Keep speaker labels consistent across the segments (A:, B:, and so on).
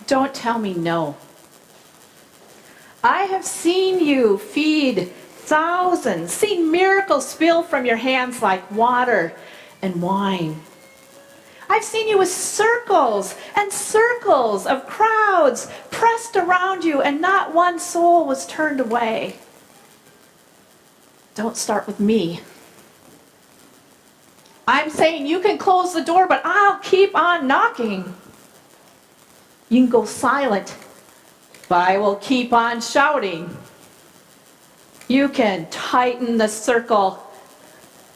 A: Don't tell me no. I have seen you feed thousands, seen miracles spill from your hands like water and wine. I've seen you with circles and circles of crowds pressed around you, and not one soul was turned away. Don't start with me. I'm saying you can close the door, but I'll keep on knocking. You can go silent, but I will keep on shouting. You can tighten the circle,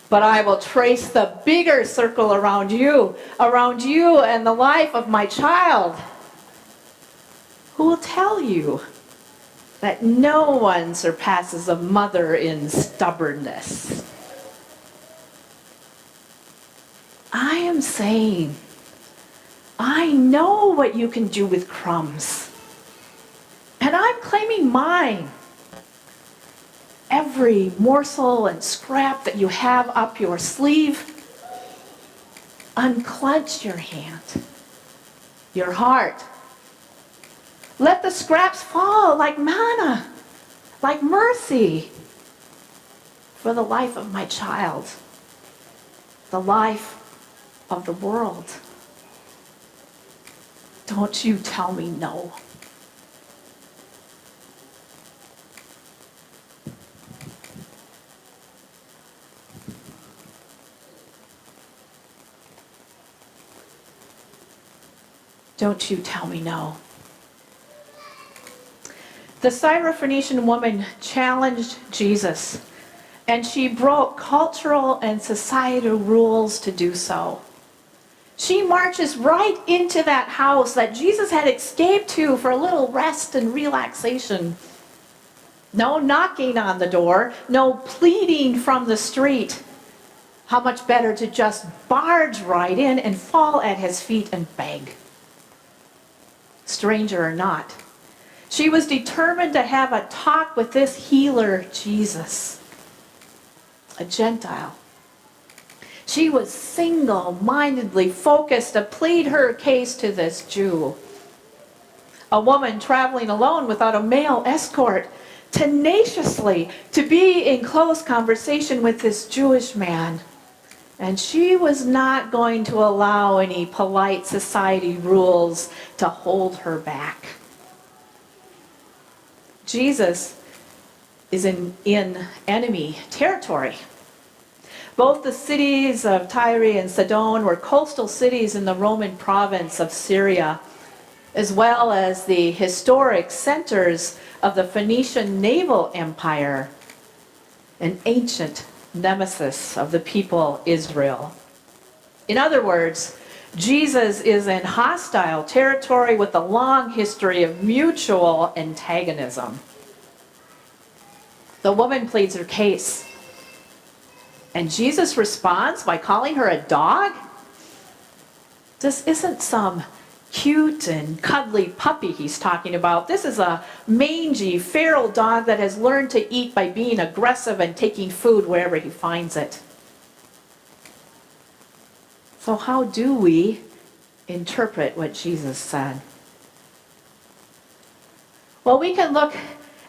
A: but I will trace the bigger circle around you and the life of my child. Who will tell you that no one surpasses a mother in stubbornness? I am saying, I know what you can do with crumbs, and I'm claiming mine. Every morsel and scrap that you have up your sleeve, unclench your hand, your heart. Let the scraps fall like manna, like mercy, for the life of my child, the life of the world. Don't you tell me no. Don't you tell me no. The Syrophoenician woman challenged Jesus, and she broke cultural and societal rules to do so. She marches right into that house that Jesus had escaped to for a little rest and relaxation. No knocking on the door, no pleading from the street. How much better to just barge right in and fall at his feet and beg. Stranger or not, she was determined to have a talk with this healer, Jesus, a Gentile. She was single-mindedly focused to plead her case to this Jew. A woman traveling alone without a male escort, tenaciously to be in close conversation with this Jewish man. And she was not going to allow any polite society rules to hold her back. Jesus is in enemy territory. Both the cities of Tyre and Sidon were coastal cities in the Roman province of Syria, as well as the historic centers of the Phoenician naval empire, an ancient nemesis of the people Israel. In other words, Jesus is in hostile territory with a long history of mutual antagonism. The woman pleads her case, and Jesus responds by calling her a dog? This isn't some cute and cuddly puppy he's talking about. This is a mangy, feral dog that has learned to eat by being aggressive and taking food wherever he finds it. So how do we interpret what Jesus said? Well, we can look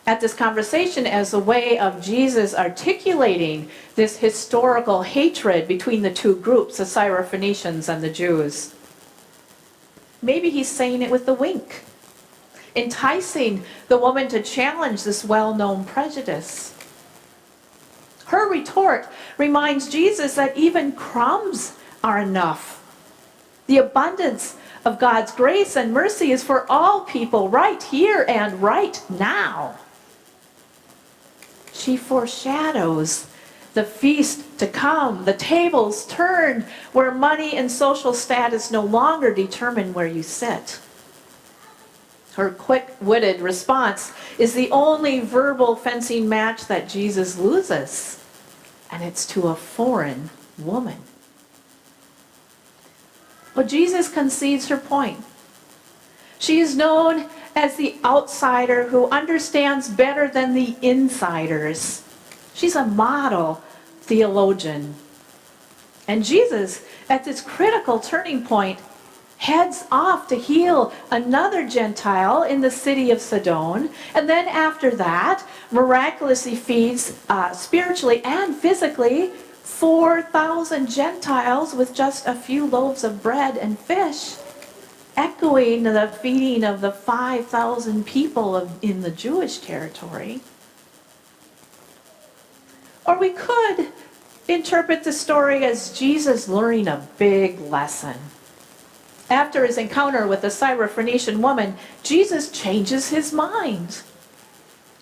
A: at this conversation as a way of Jesus articulating this historical hatred between the two groups, the Syrophoenicians and the Jews. Maybe he's saying it with a wink, enticing the woman to challenge this well-known prejudice. Her retort reminds Jesus that even crumbs are enough. The abundance of God's grace and mercy is for all people right here and right now. She foreshadows the feast to come, the tables turned, where money and social status no longer determine where you sit. Her quick-witted response is the only verbal fencing match that Jesus loses, and it's to a foreign woman. Well, Jesus concedes her point. She is known as the outsider who understands better than the insiders. She's a model theologian. And Jesus, at this critical turning point, heads off to heal another Gentile in the city of Sidon, and then after that, miraculously feeds spiritually and physically 4,000 Gentiles with just a few loaves of bread and fish, echoing the feeding of the 5,000 people in the Jewish territory. Or we could interpret the story as Jesus learning a big lesson. After his encounter with the Syrophoenician woman, Jesus changes his mind.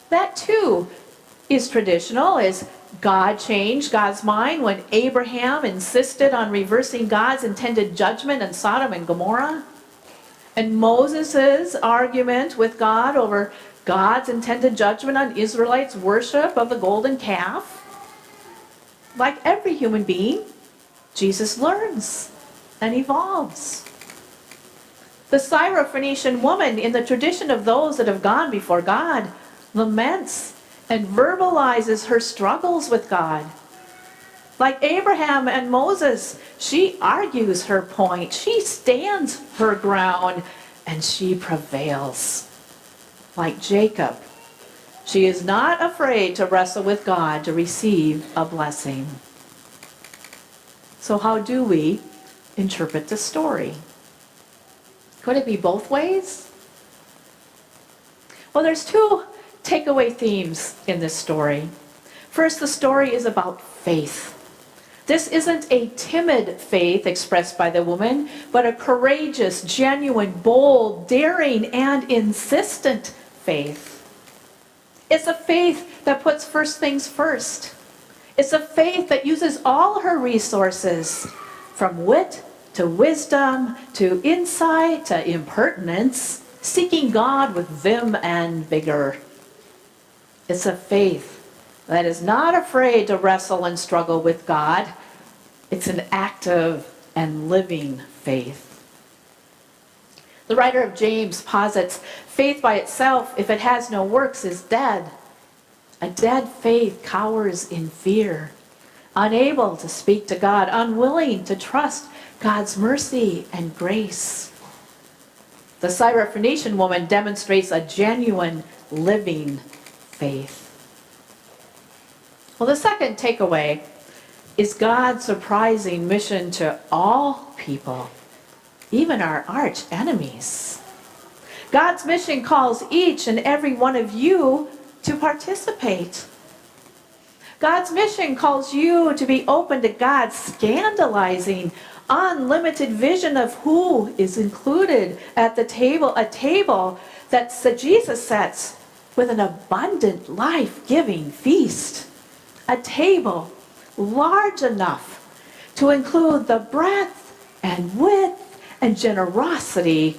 A: That too is traditional, as God changed God's mind when Abraham insisted on reversing God's intended judgment on Sodom and Gomorrah. And Moses' argument with God over God's intended judgment on Israelites' worship of the golden calf. Like every human being, Jesus learns and evolves. The Syrophoenician woman, in the tradition of those that have gone before God, laments and verbalizes her struggles with God. Like Abraham and Moses, she argues her point, she stands her ground, and she prevails. Like Jacob, she is not afraid to wrestle with God to receive a blessing. So how do we interpret the story? Could it be both ways? Well, there's two takeaway themes in this story. First, the story is about faith. This isn't a timid faith expressed by the woman, but a courageous, genuine, bold, daring, and insistent faith. It's a faith that puts first things first. It's a faith that uses all her resources, from wit to wisdom, to insight, to impertinence, seeking God with vim and vigor. It's a faith that is not afraid to wrestle and struggle with God. It's an active and living faith. The writer of James posits, faith by itself, if it has no works, is dead. A dead faith cowers in fear, unable to speak to God, unwilling to trust God's mercy and grace. The Syrophoenician woman demonstrates a genuine, living faith. Well, the second takeaway is God's surprising mission to all people, even our arch enemies. God's mission calls each and every one of you to participate. God's mission calls you to be open to God's scandalizing, unlimited vision of who is included at the table, a table that Jesus sets with an abundant, life-giving feast. A table large enough to include the breadth and width and generosity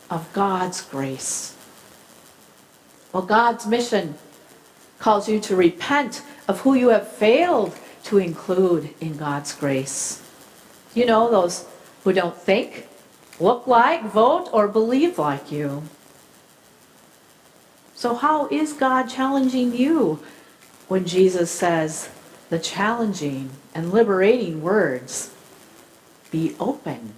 A: of God's grace. Well, God's mission calls you to repent of who you have failed to include in God's grace. You know, those who don't think, look like, vote, or believe like you. So how is God challenging you when Jesus says the challenging and liberating words, be opened?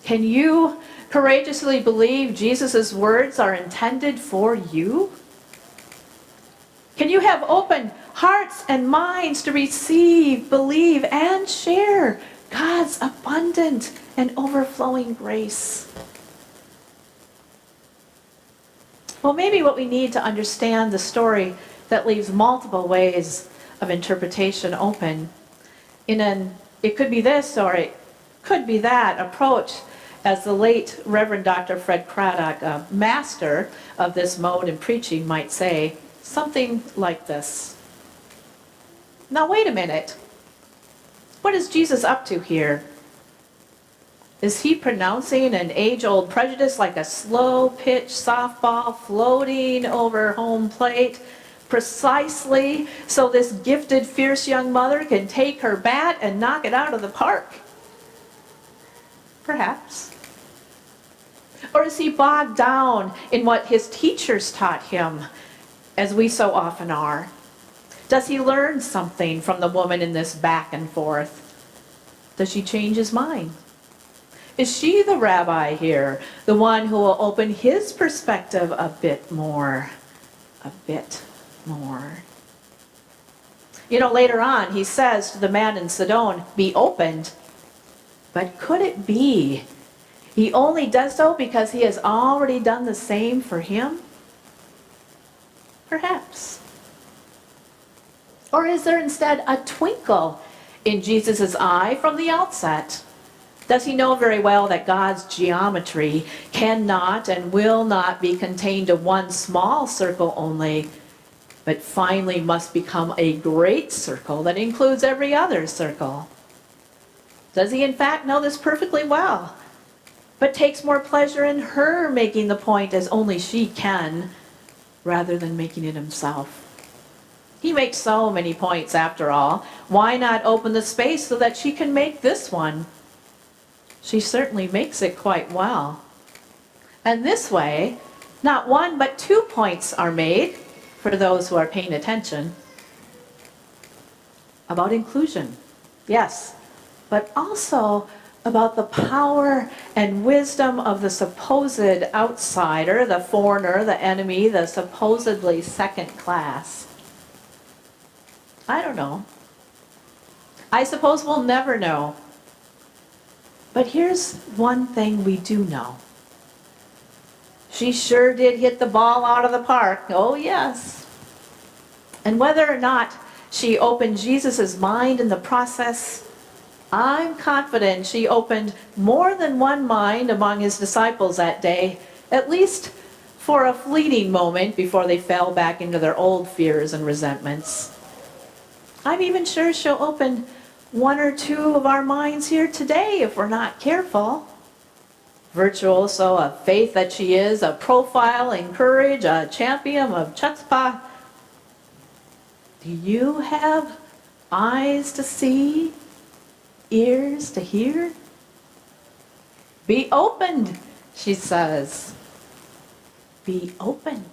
A: Can you courageously believe Jesus' words are intended for you? Can you have open hearts and minds to receive, believe, and share God's abundant and overflowing grace? Well, maybe what we need to understand the story that leaves multiple ways of interpretation open. It could be this or it could be that approach, as the late Reverend Dr. Fred Craddock, a master of this mode in preaching, might say, something like this. Now wait a minute. What is Jesus up to here? Is he pronouncing an age-old prejudice like a slow-pitch softball floating over home plate precisely so this gifted, fierce young mother can take her bat and knock it out of the park? Perhaps. Or is he bogged down in what his teachers taught him, as we so often are? Does he learn something from the woman in this back and forth? Does she change his mind? Is she the rabbi here, the one who will open his perspective a bit more? A bit more. You know, later on, he says to the man in Sidon, be opened. But could it be he only does so because he has already done the same for him? Perhaps. Or is there instead a twinkle in Jesus' eye from the outset? Does he know very well that God's geometry cannot and will not be contained to one small circle only, but finally must become a great circle that includes every other circle? Does he in fact know this perfectly well, but takes more pleasure in her making the point as only she can, rather than making it himself? He makes so many points after all. Why not open the space so that she can make this one? She certainly makes it quite well. And this way, not one but 2 points are made, for those who are paying attention, about inclusion, yes, but also about the power and wisdom of the supposed outsider, the foreigner, the enemy, the supposedly second class. I don't know. I suppose we'll never know. But here's one thing we do know. She sure did hit the ball out of the park. Oh, yes. And whether or not she opened Jesus' mind in the process, I'm confident she opened more than one mind among his disciples that day, at least for a fleeting moment before they fell back into their old fears and resentments. I'm even sure she'll open 1 or 2 of our minds here today if we're not careful. Virtuoso of faith that she is, a profile in courage, a champion of chutzpah. Do you have eyes to see, ears to hear? Be opened, she says. Be opened.